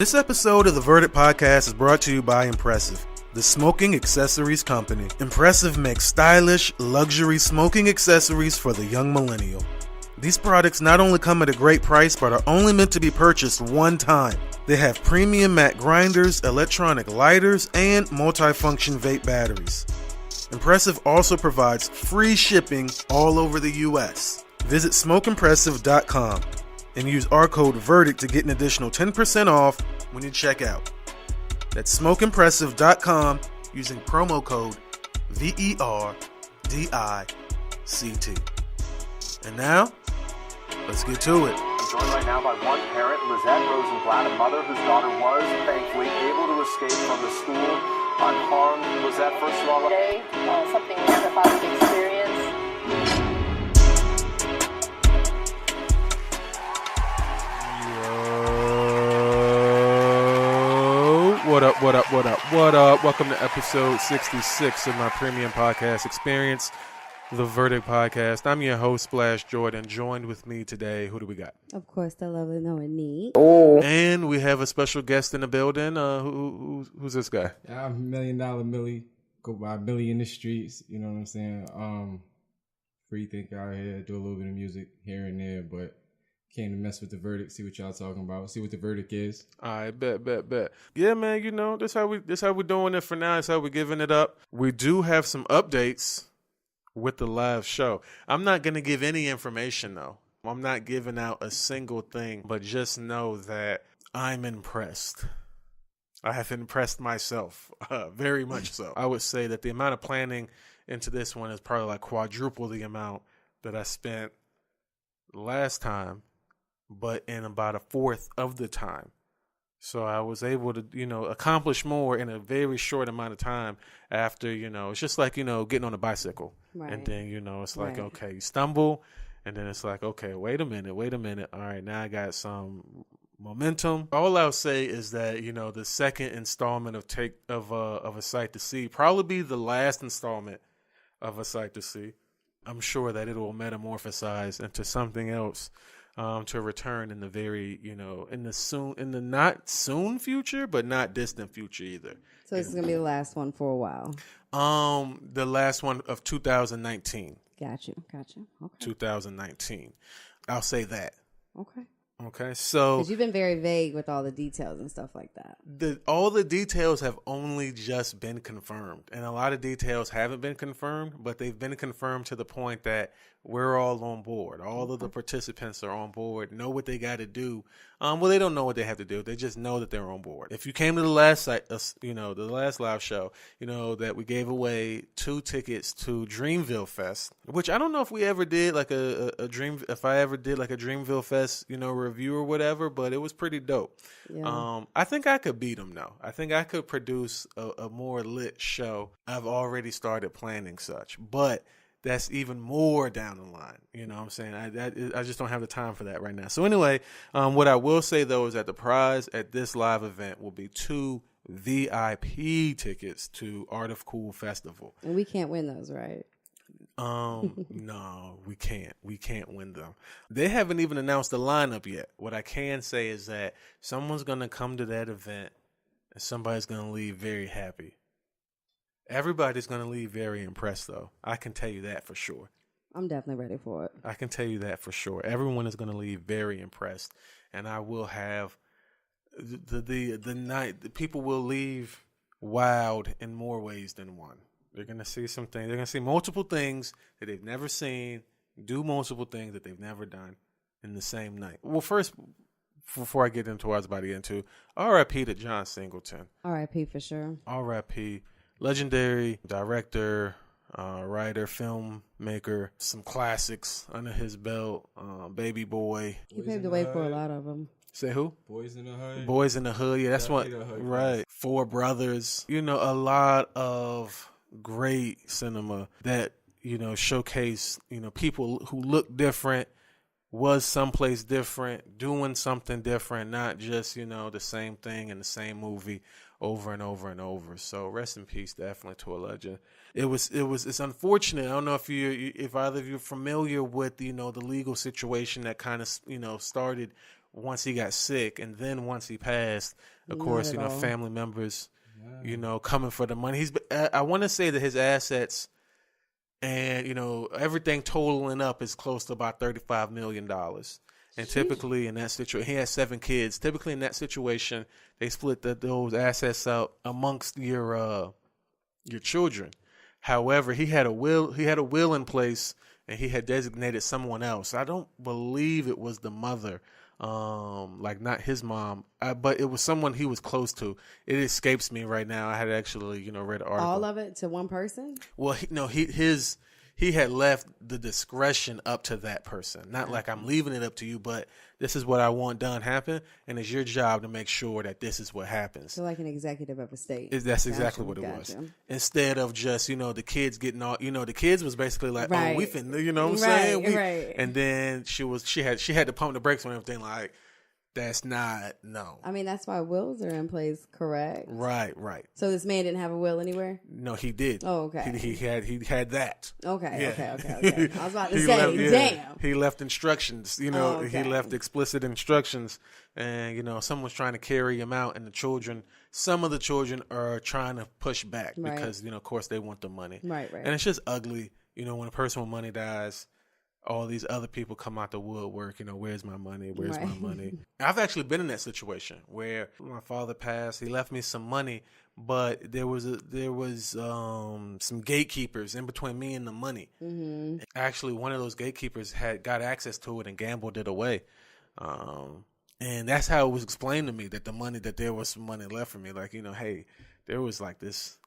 This episode of the Verdict Podcast is brought to you by Impressive, the smoking accessories company. Impressive makes stylish, luxury smoking accessories for the young millennial. These products not only come at a great price, but are only meant to be purchased one time. They have premium mat grinders, electronic lighters, and multifunction vape batteries. Impressive also provides free shipping all over the U.S. Visit smokeimpressive.com and use our code VERDICT to get an additional 10% off when you check out. That's smokeimpressive.com using promo code VERDICT. And now, let's get to it. I'm joined right now by one parent, Lizette Rosenblatt, a mother whose daughter was, thankfully, able to escape from the school unharmed. Lizette, first of all, today, something we have about the experience. What up? Welcome to episode 66 of my premium podcast experience, the Verdict Podcast. I'm your host, Splash Jordan. Joined with me today, who do we got? Of course, the lovely Noah Neat. Oh. And we have a special guest in the building. Who's this guy? I'm $1 Million Millie. Go by Billy in the streets. You know what I'm saying? Free thinker out here. Do a little bit of music here and there, but came to mess with the verdict. See what y'all talking about. See what the verdict is. I bet. Yeah, man. You know, this how we're doing it for now. That's how we're giving it up. We do have some updates with the live show. I'm not gonna give any information though. I'm not giving out a single thing, but just know that I'm impressed. I have impressed myself, very much so. I would say that the amount of planning into this one is probably like quadruple the amount that I spent last time, but in about a fourth of the time. So I was able to, accomplish more in a very short amount of time after, it's just like, getting on a bicycle. Right. And then, it's like, Right. okay, you stumble. And then it's like, okay, wait a minute. All right, now I got some momentum. All I'll say is that, the second installment of A Sight to See, probably be the last installment of A Sight to See. I'm sure that it will metamorphosize into something else. To return in the very, in the not soon future, but not distant future either. So this is going to be the last one for a while. The last one of 2019. Got you. Okay. 2019. I'll say that. Okay. So Because you've been very vague with all the details and stuff like that. all the details have only just been confirmed, and a lot of details haven't been confirmed, but they've been confirmed to the point that we're all on board. All of the participants are on board, know what they got to do. Well, they don't know what they have to do. They just know that they're on board. If you came to the last the last live show, that we gave away 2 tickets to Dreamville Fest, which I don't know if we ever did like if I ever did like a Dreamville Fest, review or whatever, but it was pretty dope. Yeah. I think I could beat them though. I think I could produce a more lit show. I've already started planning such, but that's even more down the line. You know what I'm saying? I just don't have the time for that right now. So anyway, what I will say though is that the prize at this live event will be 2 VIP tickets to Art of Cool Festival. And we can't win those, right? No, we can't. We can't win them. They haven't even announced the lineup yet. What I can say is that someone's going to come to that event and somebody's going to leave very happy. Everybody's going to leave very impressed, though. I can tell you that for sure. I'm definitely ready for it. I can tell you that for sure. Everyone is going to leave very impressed, and I will have the night. The people will leave wowed in more ways than one. They're going to see some things. They're going to see multiple things that they've never seen, do multiple things that they've never done in the same night. Well, first, before I get into what I was about to get into, R.I.P. to John Singleton. R.I.P. for sure. R.I.P. Legendary director, writer, filmmaker, some classics under his belt. Baby Boy. He paved the way for a lot of them. Say who? Boys in the Hood. Boys in the Hood. Yeah, that's what. Right. 4 Brothers. A lot of great cinema that, showcase, people who look different, was someplace different, doing something different, not just, the same thing in the same movie over and over and over. So rest in peace, definitely, to a legend. It's unfortunate. I don't know if either of you are familiar with, the legal situation that kind of, started once he got sick, and then once he passed, of Not course, at you know, all. family members, you know, coming for the money. I want to say that his assets and, you know, everything totaling up is close to about $35 million. And typically in that situation, he has 7 kids. Typically in that situation, they split those assets out amongst your children. However, he had a will in place, and he had designated someone else. I don't believe it was the mother, like not his mom, but it was someone he was close to. It escapes me right now. I had actually, you know, read an article. All of it to one person? Well, he had left the discretion up to that person. Not like I'm leaving it up to you, but this is what I want done happen, and it's your job to make sure that this is what happens. So like an executive of a state. That's exactly what it was. Instead of just, you know, the kids getting all, you know, the kids was basically like, Right. oh, we finna, you know what I'm Right, saying? right. And then she had to pump the brakes on everything. Like, that's not, no. I mean, that's why wills are in place, correct? Right. So this man didn't have a will anywhere? No, he did. Oh, okay. He had that. Okay, Yeah. okay. I was about to He say, left- yeah. damn. He left instructions, you know, Oh, he okay. left explicit instructions, and, you know, someone's trying to carry him out, and some of the children are trying to push back Right. because, you know, of course they want the money. Right. And it's just ugly, you know, when a person with money dies, all these other people come out the woodwork, you know, where's my money? Where's my Right. money? I've actually been in that situation where my father passed. He left me some money, but there was some gatekeepers in between me and the money. Mm-hmm. Actually, one of those gatekeepers had got access to it and gambled it away. And that's how it was explained to me that there was some money left for me. Like, you know, hey, there was like this,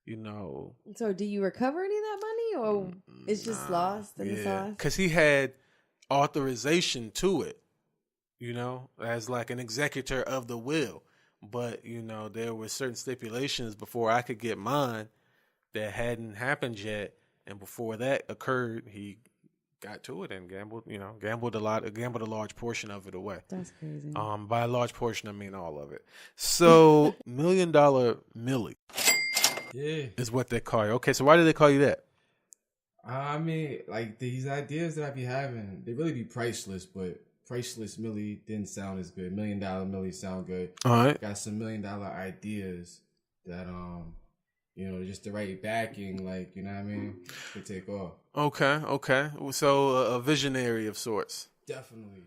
you know. So do you recover any of that money, or it's just lost in the sauce? Because he had authorization to it, you know, as like an executor of the will. But, you know, there were certain stipulations before I could get mine that hadn't happened yet. And before that occurred, he got to it and gambled a large portion of it away. That's crazy. By a large portion, I mean all of it. So $1 Million Millie is what they call you. Okay, so why do they call you that? I mean, like these ideas that I be having, they really be priceless, but Priceless Millie didn't sound as good. $1 Million Millie sound good. All right. Got some $1 million ideas that you know, just the right backing, like, you know what I mean, could take off. Okay. So a visionary of sorts. Definitely.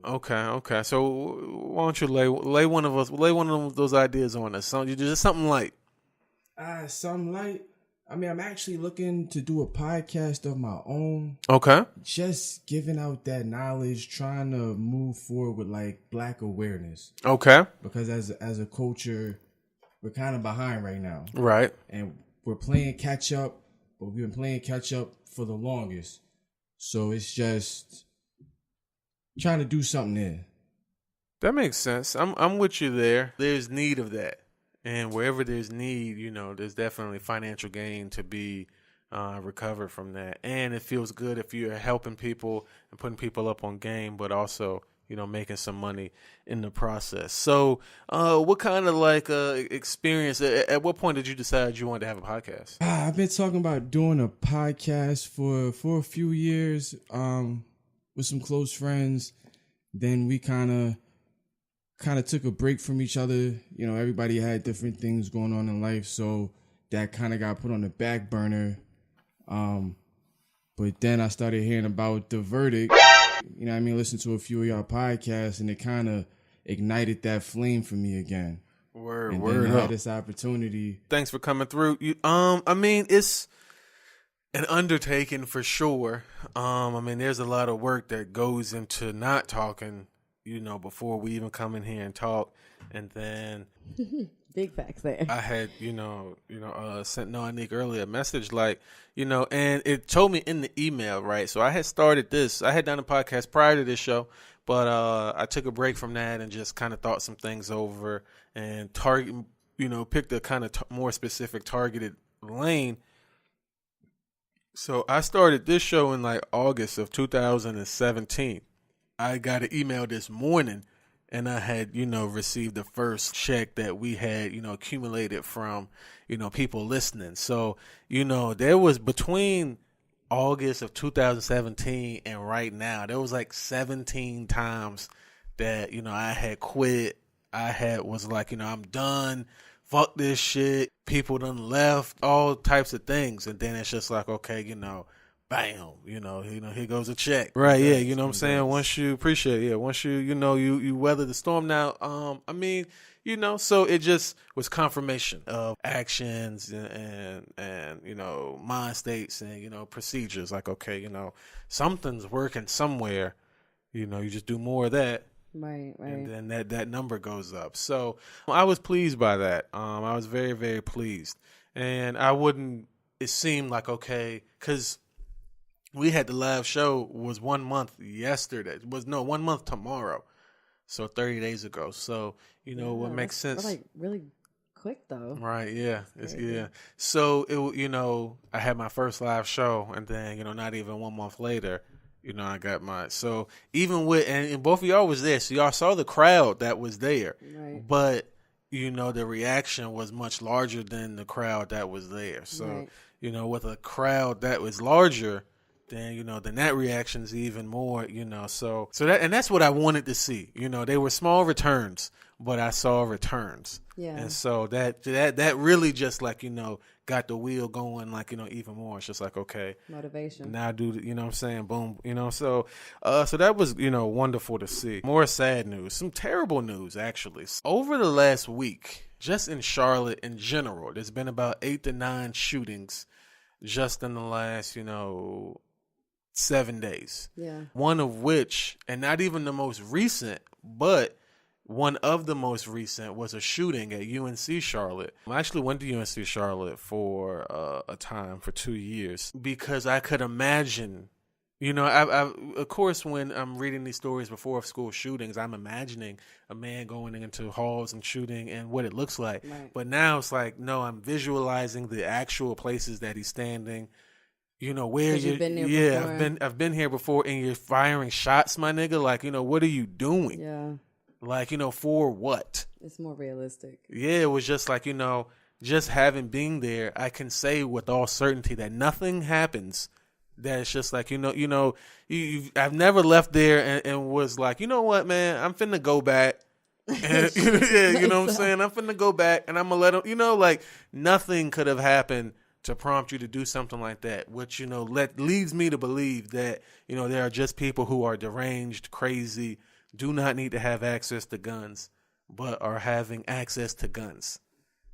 Okay. So why don't you lay one of those ideas on us? Just something light. Something light. I mean, I'm actually looking to do a podcast of my own. Okay. Just giving out that knowledge, trying to move forward with like Black awareness. Okay. Because as a culture, we're kind of behind right now. Right. And we're playing catch up, but we've been playing catch up for the longest. So it's just trying to do something there. That makes sense. I'm with you there. There's need of that. And wherever there's need, you know, there's definitely financial gain to be recovered from that. And it feels good if you're helping people and putting people up on game, but also, you know, making some money in the process. So what kind of like experience, at what point did you decide you wanted to have a podcast? I've been talking about doing a podcast for a few years with some close friends. Then we kind of took a break from each other. You know, everybody had different things going on in life, so that kind of got put on the back burner. But then I started hearing about The Verdict. You know what I mean? Listen to a few of y'all podcasts, and it kind of ignited that flame for me again. Word Then I up. had this opportunity. Thanks for coming through. I mean, it's an undertaking for sure. I mean, there's a lot of work that goes into not talking, you know, before we even come in here and talk. And then Big facts there. I had, sent Nick earlier a message like, you know, and it told me in the email, right? So I had started this. I had done a podcast prior to this show, but I took a break from that and just kind of thought some things over and picked a kind of more specific targeted lane. So I started this show in like August of 2017. I got an email this morning, and I had, received the first check that we had, accumulated from, people listening. So, there was between August of 2017 and right now, there was like 17 times that, I had quit. Was like, I'm done. Fuck this shit. People done left, all types of things. And then it's just like, okay, bam, here goes a check. Right, yeah, you know what I'm saying? Once you appreciate it, once you weather the storm now, so it just was confirmation of actions and mind states and, procedures. Like, okay, something's working somewhere, you just do more of that. Right. And then that number goes up. So I was pleased by that. I was very, very pleased. And it seemed like, okay, because we had the live show was 1 month yesterday. 1 month tomorrow. So 30 days ago. So, what makes sense. Like really quick though. Right. Yeah. Yeah. So I had my first live show and then, not even 1 month later, I got mine. So even with, and both of y'all was there. So y'all saw the crowd that was there. Right. But, the reaction was much larger than the crowd that was there. So, with a crowd that was larger, then that reaction's even more, so that's what I wanted to see. They were small returns, but I saw returns. Yeah. And so that really just like, got the wheel going, like, even more. It's just like, okay, motivation. Now do the, what I'm saying? Boom. So that was, wonderful to see. More sad news, some terrible news actually. Over the last week, just in Charlotte in general, there's been about 8 to 9 shootings just in the last, 7 days. Yeah. One of which, and not even the most recent, but one of the most recent was a shooting at UNC Charlotte. I actually went to UNC Charlotte for a time, for 2 years, because I could imagine, I of course, when I'm reading these stories before of school shootings, I'm imagining a man going into halls and shooting and what it looks like. Right. But now it's like, no, I'm visualizing the actual places that he's standing. Where you've been there before. I've been here before, and you're firing shots, my nigga. Like, what are you doing? Yeah. Like, for what? It's more realistic. Yeah, it was just like, just having been there, I can say with all certainty that nothing happens. That it's just like, I've never left there and was like, you know what, man, I'm finna go back. And, yeah, you know what I'm saying? I'm finna go back and I'm gonna let them, like nothing could have happened to prompt you to do something like that, which, leads me to believe that, there are just people who are deranged, crazy, do not need to have access to guns, but are having access to guns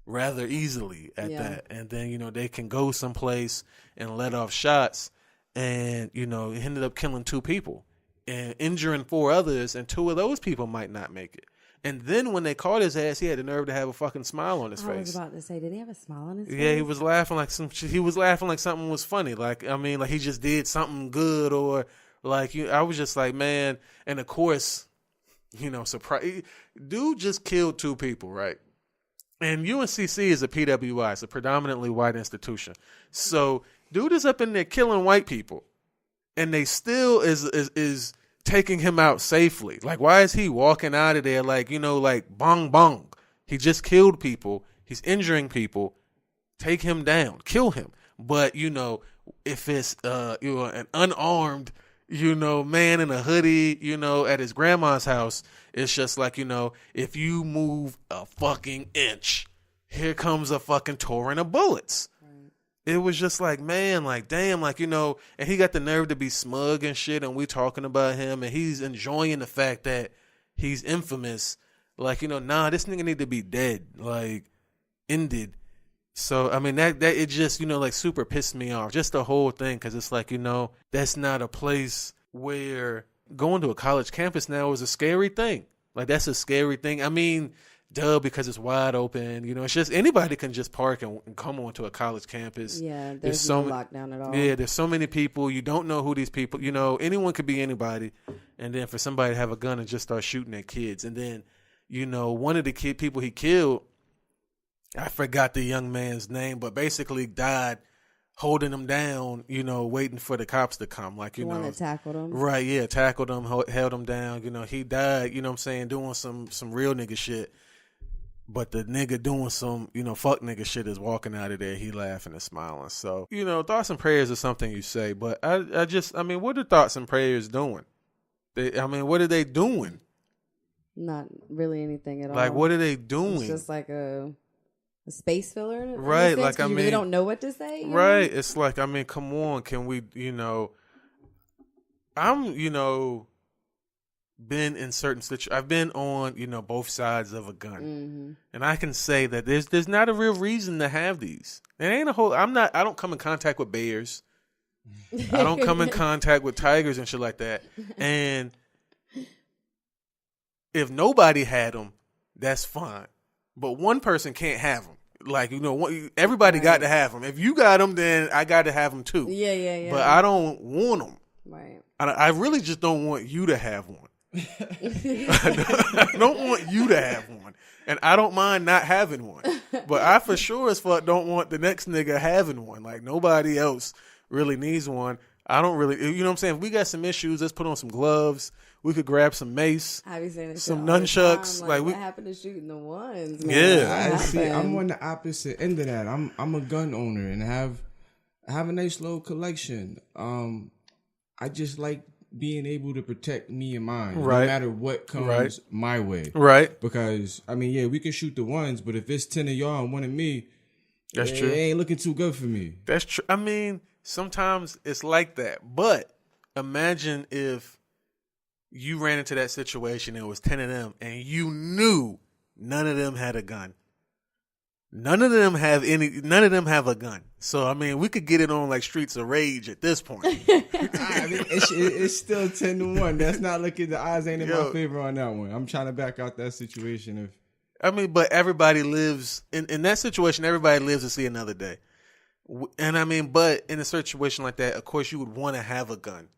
rather easily at that. And then, they can go someplace and let off shots and, it ended up killing 2 people and injuring 4 others, and 2 of those people might not make it. And then when they caught his ass, he had the nerve to have a fucking smile on his face. I was about to say, did he have a smile on his face? Yeah, he was laughing like something was funny. Like, like he just did something good, or like, I was just like, man. And of course, surprise, dude just killed 2 people, right? And UNCC is a PWI, it's a predominantly white institution. So dude is up in there killing white people, and they still is taking him out safely. Like, why is he walking out of there like, like bong bong? He just killed people. He's injuring people. Take him down. Kill him. But, if it's an unarmed, man in a hoodie, at his grandma's house, it's just like, if you move a fucking inch, here comes a fucking torrent of bullets. It was just like, man, like, damn, like, and he got the nerve to be smug and shit, and we talking about him, and he's enjoying the fact that he's infamous. Like, nah, this nigga need to be dead, like, ended. So, I mean, that it just, like, super pissed me off, just the whole thing, because it's like, that's not a place where going to a college campus now is a scary thing. Like, that's a scary thing. I mean, duh, because it's wide open. It's just anybody can just park and come onto a college campus. Yeah, there's no lockdown at all. Yeah, there's so many people. You don't know who these people, anyone could be anybody. And then for somebody to have a gun and just start shooting at kids. And then, one of the people he killed, I forgot the young man's name, but basically died holding him down, waiting for the cops to come. Like, the one that tackled him. Right, yeah, tackled him, held him down. He died, doing some real nigga shit. But the nigga doing some, fuck nigga shit is walking out of there. He laughing and smiling. So, thoughts and prayers is something you say. But I mean, what are thoughts and prayers doing? What are they doing? Not really anything at all. Like, what are they doing? It's just like a space filler, in a Right? sense, Like, I you mean, really don't know what to say. Right? It's like, I mean, come on, can we? I'm, been in certain situations. I've been on, both sides of a gun, and I can say that there's not a real reason to have these. It ain't a whole. I don't come in contact with bears. I don't come in contact with tigers and shit like that. And if nobody had them, that's fine. But one person can't have them. Like, everybody got to have them. If you got them, then I got to have them too. Yeah. But I don't want them. Right. I really just don't want you to have one. I don't want you to have one. And I don't mind not having one. But I for sure as fuck don't want the next nigga having one. Like, nobody else really needs one. I don't really, you know what I'm saying? If we got some issues, let's put on some gloves. We could grab some mace, I be saying some nunchucks. Like, what happened to shooting the ones? Man? Yeah. I see. I'm on the opposite end of that. I'm a gun owner and I have a nice little collection. I just like being able to protect me and mine, right, no matter what comes my way. Right. Because, I mean, yeah, we can shoot the ones, but if it's 10 of y'all and one of me, that's true. It ain't looking too good for me. That's true. I mean, sometimes it's like that. But imagine if you ran into that situation and it was 10 of them and you knew none of them had a gun. None of them have a gun. So, I mean, we could get it on like Streets of Rage at this point. I mean, it's still 10-1. That's not looking, the odds ain't in my favor on that one. I'm trying to back out that situation. But everybody lives, in that situation, everybody lives to see another day. And I mean, but in a situation like that, of course, you would want to have a gun.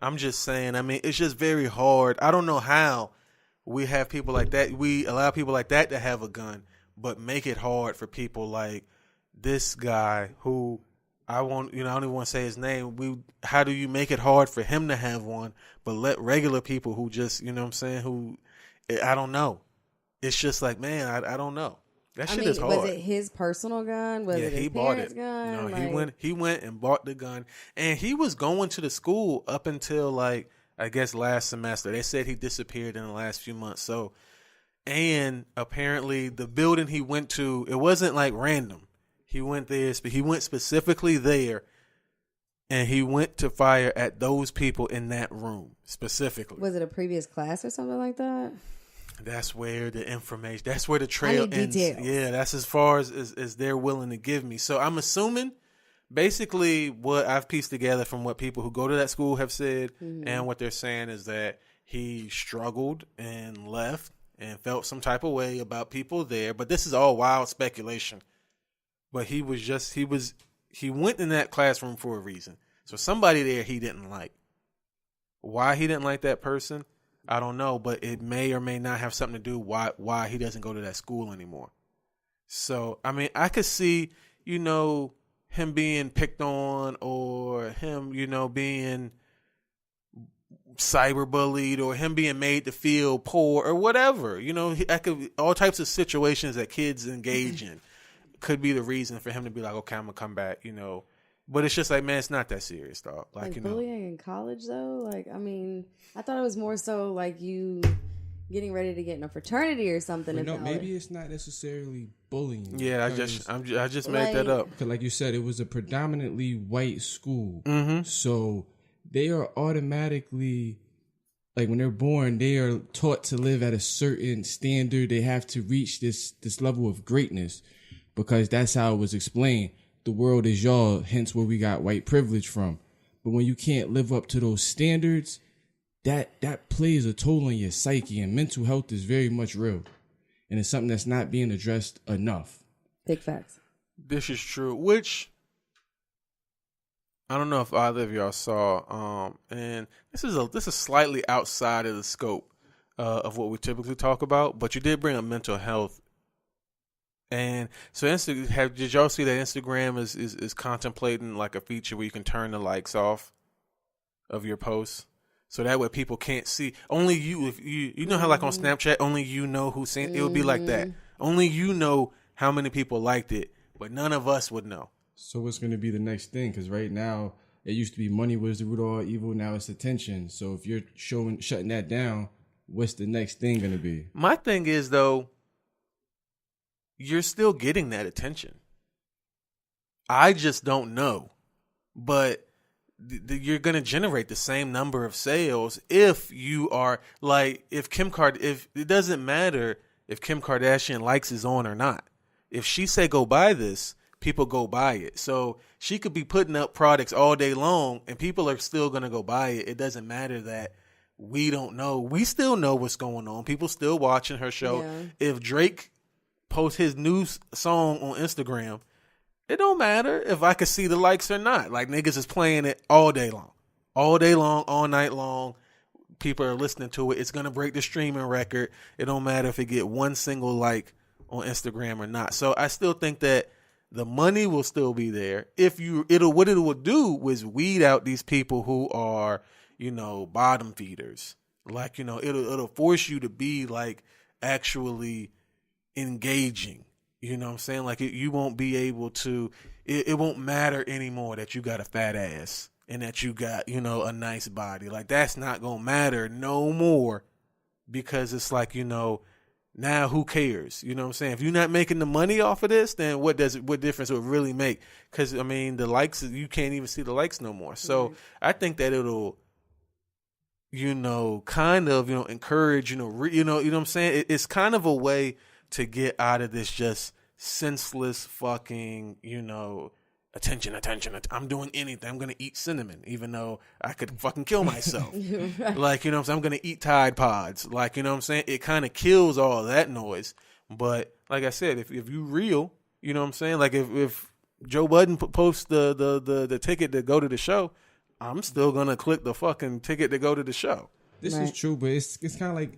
I'm just saying, I mean, it's just very hard. I don't know how we have people like that. We allow people like that to have a gun, but make it hard for people like this guy who I don't even want to say his name. How do you make it hard for him to have one, but let regular people who just, you know what I'm saying, who, I don't know. It's just like, man, I don't know. That shit is hard. Was it his personal gun? Was it his parents' gun? No, he went and bought the gun, and he was going to the school up until like I guess last semester. They said he disappeared in the last few months. So, and apparently the building he went to, it wasn't like random. He went there, he went specifically there, and he went to fire at those people in that room specifically. Was it a previous class or something like that? That's where the information, that's where the trail ends. Details. Yeah, that's as far as they're willing to give me. So I'm assuming basically what I've pieced together from what people who go to that school have said and what they're saying is that he struggled and left and felt some type of way about people there. But this is all wild speculation. But he went in that classroom for a reason. So somebody there he didn't like. Why he didn't like that person, I don't know, but it may or may not have something to do why he doesn't go to that school anymore. So, I mean, I could see, him being picked on or him, being cyberbullied or him being made to feel poor or whatever. I could all types of situations that kids engage in could be the reason for him to be like, okay, I'm going to come back, But it's just like, man, it's not that serious, dog. Like bullying in college, though? Like, I mean, I thought it was more so like you getting ready to get in a fraternity or something. Maybe it's not necessarily bullying. Yeah, I just made that up. Because like you said, it was a predominantly white school. Mm-hmm. So they are automatically, like when they're born, they are taught to live at a certain standard. They have to reach this level of greatness because that's how it was explained. The world is y'all, hence where we got white privilege from. But when you can't live up to those standards, that plays a toll on your psyche, and mental health is very much real. And it's something that's not being addressed enough. Big facts. This is true, which I don't know if either of y'all saw, and this is slightly outside of the scope of what we typically talk about, but you did bring up mental health. And so did y'all see that Instagram is contemplating like a feature where you can turn the likes off of your posts? So that way people can't see. Only you, if you know how like on Snapchat, only you know who's seen it would be like that. Only you know how many people liked it, but none of us would know. So what's going to be the next thing? Because right now it used to be money was the root of all evil. Now it's attention. So if you're shutting that down, what's the next thing gonna be? My thing is though, you're still getting that attention. I just don't know, but you're going to generate the same number of sales if you are like, if it doesn't matter if Kim Kardashian likes is on or not. If she say go buy this, people go buy it. So she could be putting up products all day long and people are still going to go buy it. It doesn't matter that we don't know. We still know what's going on. People still watching her show. Yeah. If Drake posts his new song on Instagram, it don't matter if I could see the likes or not. Like, niggas is playing it all day long, all night long. People are listening to it. It's going to break the streaming record. It don't matter if it get one single like on Instagram or not. So I still think that the money will still be there. What it will do is weed out these people who are, bottom feeders. Like, it'll force you to be like actually engaging. You know what I'm saying? Like, you won't be able to, it won't matter anymore that you got a fat ass and that you got, a nice body. Like, that's not going to matter no more, because it's like, now who cares? You know what I'm saying? If you're not making the money off of this, then what difference would it really make? Because, the likes, you can't even see the likes no more. So I think that it'll, kind of, encourage, you know what I'm saying? It's kind of a way to get out of this just senseless fucking, attention. I'm doing anything. I'm going to eat cinnamon, even though I could fucking kill myself. Like, I'm going to eat Tide Pods. Like, you know what I'm saying? It kind of kills all that noise. But like I said, if you real, you know what I'm saying? Like, if Joe Budden posts the ticket to go to the show, I'm still going to click the fucking ticket to go to the show. This is true, but it's kind of like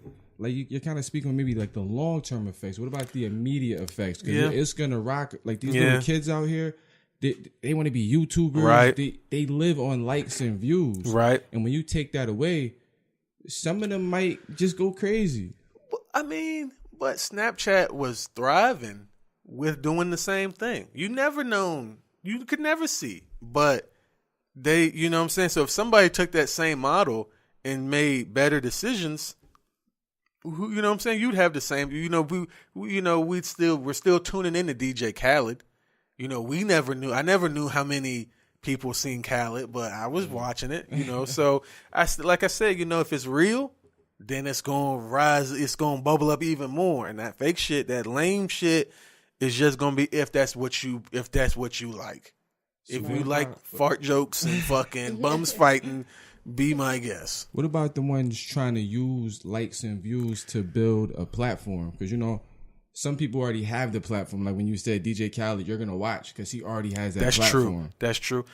you're kind of speaking on maybe like the long-term effects. What about the immediate effects? Because it's going to rock. Like, these little kids out here, they want to be YouTubers. Right. They live on likes and views. Right. And when you take that away, some of them might just go crazy. But Snapchat was thriving with doing the same thing. You could never see. But they, you know what I'm saying? So if somebody took that same model and made better decisions, you know what I'm saying? You'd have the same. We're still tuning in to DJ Khaled. We never knew. I never knew how many people seen Khaled, but I was watching it. So like I said, if it's real, then it's gonna rise. It's gonna bubble up even more. And that fake shit, that lame shit, is just gonna be if that's what you like. If you like fart jokes and fucking bums fighting, be my guest. What about the ones trying to use likes and views to build a platform? Because, some people already have the platform. Like when you said DJ Khaled, you're going to watch because he already has that platform. That's true.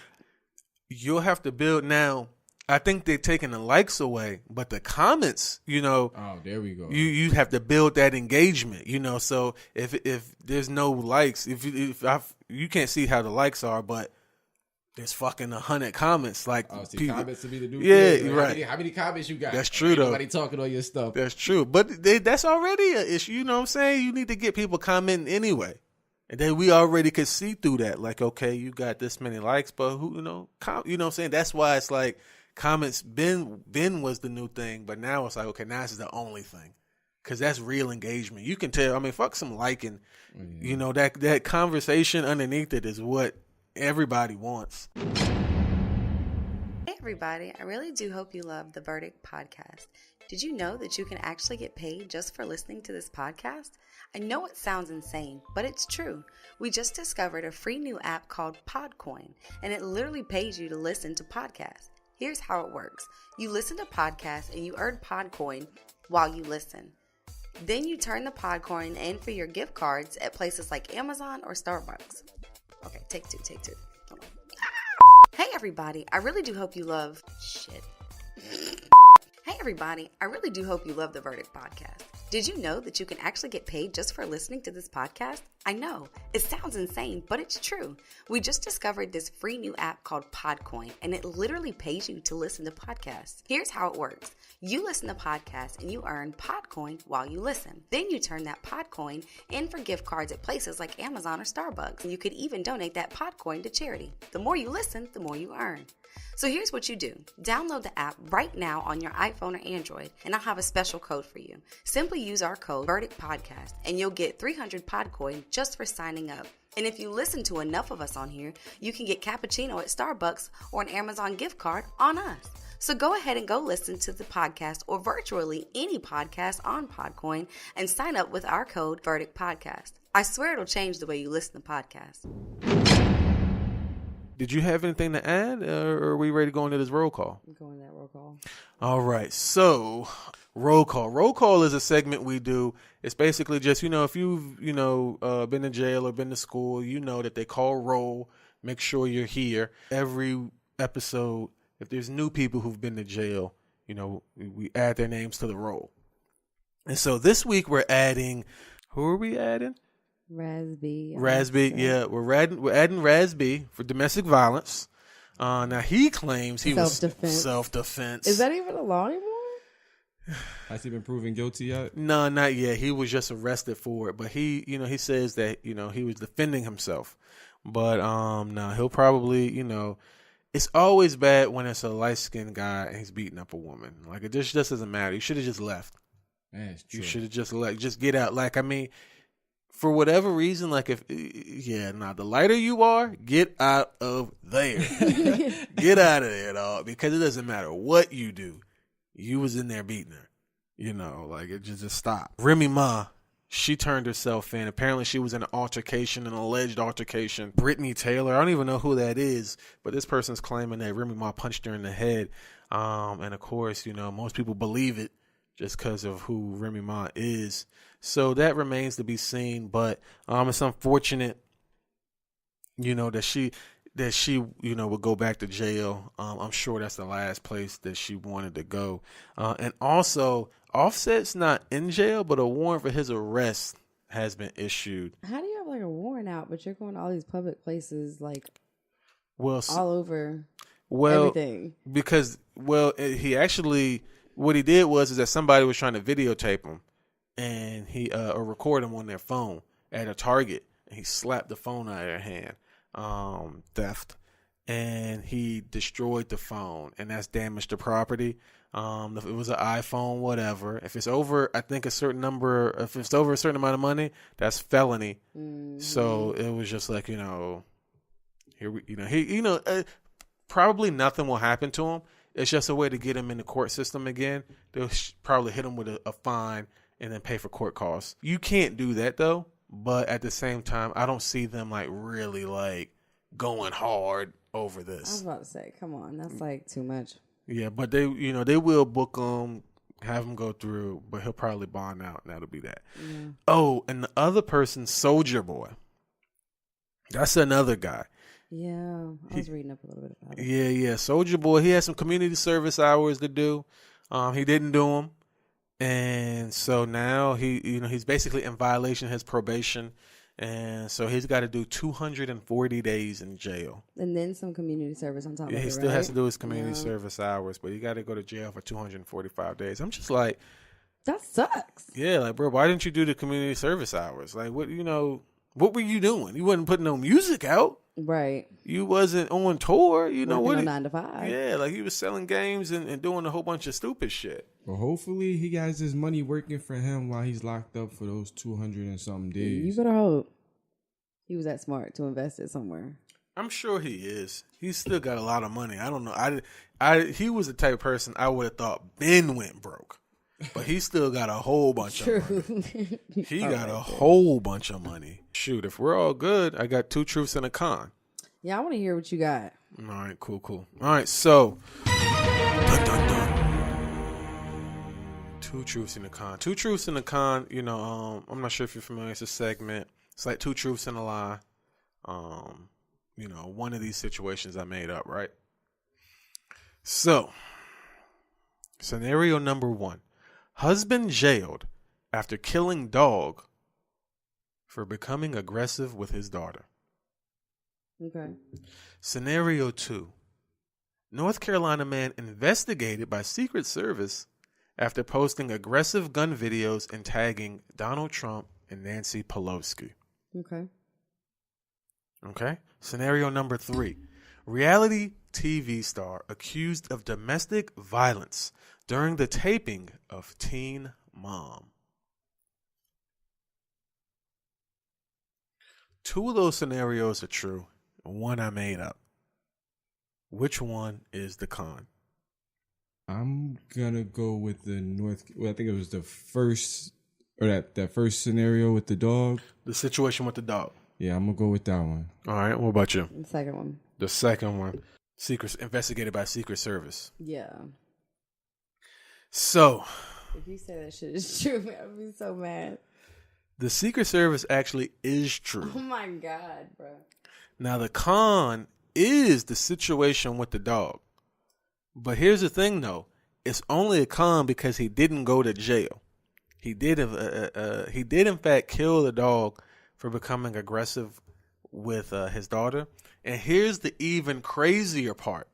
You'll have to build now. I think they're taking the likes away, but the comments, Oh, there we go. You have to build that engagement, So if there's no likes, if you can't see how the likes are, but there's fucking 100 comments. Like, comments to be the new thing. Like, right. How many comments you got? That's true, though. Nobody talking on your stuff. That's true. But that's already an issue. You know what I'm saying? You need to get people commenting anyway. And then we already could see through that. Like, okay, you got this many likes, but who, you know what I'm saying? That's why it's like comments Ben was the new thing, but now it's like, okay, now this is the only thing. Because that's real engagement. You can tell. Fuck some liking. Mm-hmm. That conversation underneath it is what everybody wants. Hey everybody, I really do hope you love the Verdict podcast. Did you know that you can actually get paid just for listening to this podcast? I know it sounds insane, but it's true. We just discovered a free new app called Podcoin, and it literally pays you to listen to podcasts. Here's how it works. You listen to podcasts and you earn Podcoin while you listen. Then you turn the Podcoin in for your gift cards at places like Amazon or Starbucks. Okay, take two. Hold on. Hey everybody, I really do hope you love... Shit. Hey everybody, I really do hope you love the Verdict podcast. Did you know that you can actually get paid just for listening to this podcast? I know, it sounds insane, but it's true. We just discovered this free new app called Podcoin, and it literally pays you to listen to podcasts. Here's how it works. You listen to podcasts and you earn Podcoin while you listen. Then you turn that Podcoin in for gift cards at places like Amazon or Starbucks. And you could even donate that Podcoin to charity. The more you listen, the more you earn. So here's what you do. Download the app right now on your iPhone or Android, and I'll have a special code for you. Simply use our code Verdict Podcast, and you'll get 300 Podcoin just for signing up. And if you listen to enough of us on here, you can get cappuccino at Starbucks or an Amazon gift card on us. So go ahead and go listen to the podcast or virtually any podcast on Podcoin and sign up with our code Verdict Podcast. I swear it'll change the way you listen to podcasts. Did you have anything to add, or are we ready to go into this roll call? I'm going to that roll call. All right, so roll call. Roll call is a segment we do. It's basically just, if you've, been in jail or been to school, that they call roll. Make sure you're here. Every episode, if there's new people who've been to jail, we add their names to the roll. And so this week we're adding, who are we adding? Rasby, yeah, we're adding Rasby for domestic violence. Now he claims he was self-defense. Is that even a law anymore? Has he been proven guilty yet? No, not yet. He was just arrested for it, but he says that he was defending himself. But no, he'll probably it's always bad when it's a light-skinned guy and he's beating up a woman. Like it just doesn't matter. You should have just left. That's true. You should have just get out. Like for whatever reason, like the lighter you are, get out of there. Get out of there, dog, because it doesn't matter what you do. You was in there beating her. It just stop. Remy Ma, she turned herself in. Apparently she was in an alleged altercation. Brittany Taylor, I don't even know who that is, but this person's claiming that Remy Ma punched her in the head. And of course, most people believe it just because of who Remy Ma is. So that remains to be seen, but it's unfortunate, that she would go back to jail. I'm sure that's the last place that she wanted to go. And also, Offset's not in jail, but a warrant for his arrest has been issued. How do you have a warrant out, but you're going to all these public places, all over everything? Because he actually, what he did was that somebody was trying to videotape him. And he or record them on their phone at a Target, and he slapped the phone out of their hand, theft, and he destroyed the phone, and that's damage to property. If it was an iPhone, whatever. If it's over, I think a certain number, if it's over a certain amount of money, that's felony. Mm-hmm. So it was just like probably nothing will happen to him. It's just a way to get him in the court system again. They'll probably hit him with a fine and then pay for court costs. You can't do that though, but at the same time, I don't see them really going hard over this. I was about to say, come on, that's too much. Yeah, but they will book him, have him go through, but he'll probably bond out, and that'll be that. Yeah. Oh, and the other person, Soulja Boy. That's another guy. Yeah, I was reading up a little bit about it. Yeah, Soulja Boy. He had some community service hours to do. He didn't do them. And so now he's basically in violation of his probation, and so he's got to do 240 days in jail. And then some community service on top of it, he still has to do his community service hours, but he got to go to jail for 245 days. I'm just like, that sucks. Yeah, bro, why didn't you do the community service hours? What were you doing? You wasn't putting no music out. Right. You wasn't on tour. Working 9 to 5. Yeah, he was selling games and doing a whole bunch of stupid shit. Well, hopefully he got his money working for him while he's locked up for those 200 and something days. You better hope he was that smart to invest it somewhere. I'm sure he is. He's still got a lot of money. I don't know. He was the type of person I would have thought Ben went broke. But he still got a whole bunch of money. He got a whole bunch of money. Shoot, if we're all good, I got 2 truths and a con. Yeah, I want to hear what you got. All right, cool. All right, so. Dun, dun, dun. 2 truths and a con. 2 truths and a con, I'm not sure if you're familiar with this segment. It's like 2 truths and a lie. One of these situations I made up, right? So, scenario number 1. Husband jailed after killing dog for becoming aggressive with his daughter. Okay. Scenario 2. North Carolina man investigated by Secret Service after posting aggressive gun videos and tagging Donald Trump and Nancy Pelosi. Okay. Okay. Scenario number 3. Reality TV star accused of domestic violence during the taping of Teen Mom. 2 of those scenarios are true. One I made up. Which one is the con? I'm gonna go with the I think it was the first, or that first scenario with the dog. The situation with the dog. Yeah, I'm gonna go with that one. All right. What about you? The second one. The second one. Investigated by Secret Service. Yeah. So, If you say that shit is true, I'd be so mad. the Secret Service actually is true. Oh my God, bro. Now, the con is the situation with the dog. But here's the thing, though. It's only a con because he didn't go to jail. He did in fact kill the dog for becoming aggressive with his daughter. And here's the even crazier part.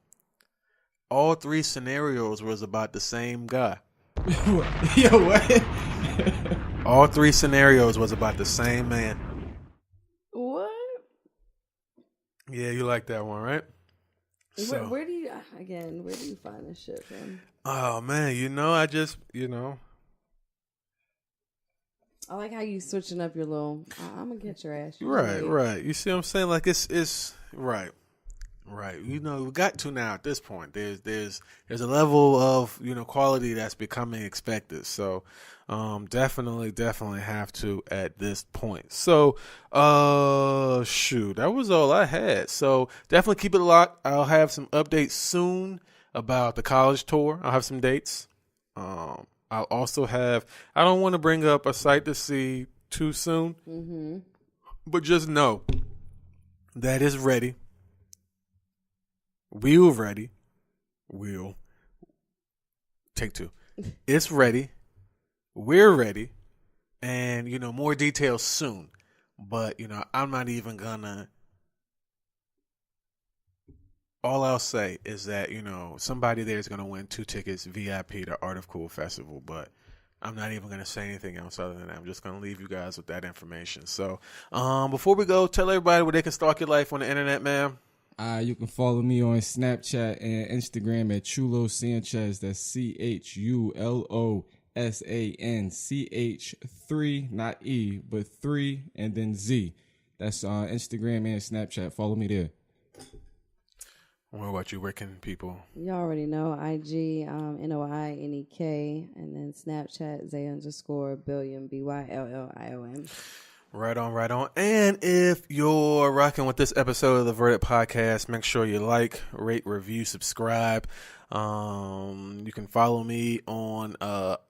All 3 scenarios was about the same guy. Yo, what? All 3 scenarios was about the same man. What? Yeah, you like that one, right? So, Where do you find this shit from? oh man, I like how you switching up your little. I'm gonna get your ass. right. You see what I'm saying? Like it's right. We got to now at this point. There's a level of quality that's becoming expected. So, definitely have to at this point. So, shoot, that was all I had. So definitely keep it locked. I'll have some updates soon about the college tour. I'll have some dates. I'll also have. I don't want to bring up a sight to see too soon, but just know that it's ready. We'll take 2. It's ready. We're ready. And, more details soon. But, I'm not even gonna. All I'll say is that, somebody there is going to win 2 tickets VIP to Art of Cool Festival. But I'm not even going to say anything else other than that. I'm just going to leave you guys with that information. So, before we go, tell everybody where they can stalk your life on the internet, man. You can follow me on Snapchat and Instagram at Chulo Sanchez. That's CHULOSANCH3, not E, but 3 and then Z. That's on Instagram and Snapchat. Follow me there. What about you? Where can people? You already know IG, NOINEK, and then Snapchat Zay_Billion BYLLION. Right on. And if you're rocking with this episode of the Verdict Podcast, make sure you like, rate, review, subscribe. You can follow me on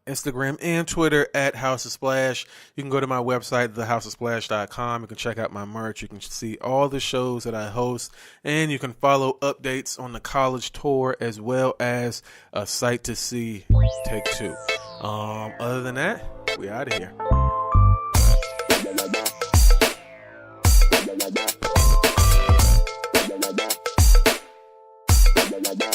Instagram and Twitter at House of Splash. You can go to my website, thehousesplash.com. You can check out my merch. You can see all the shows that I host. And you can follow updates on the college tour as well as a sight to see take 2. Other than that, we out of here. Bye.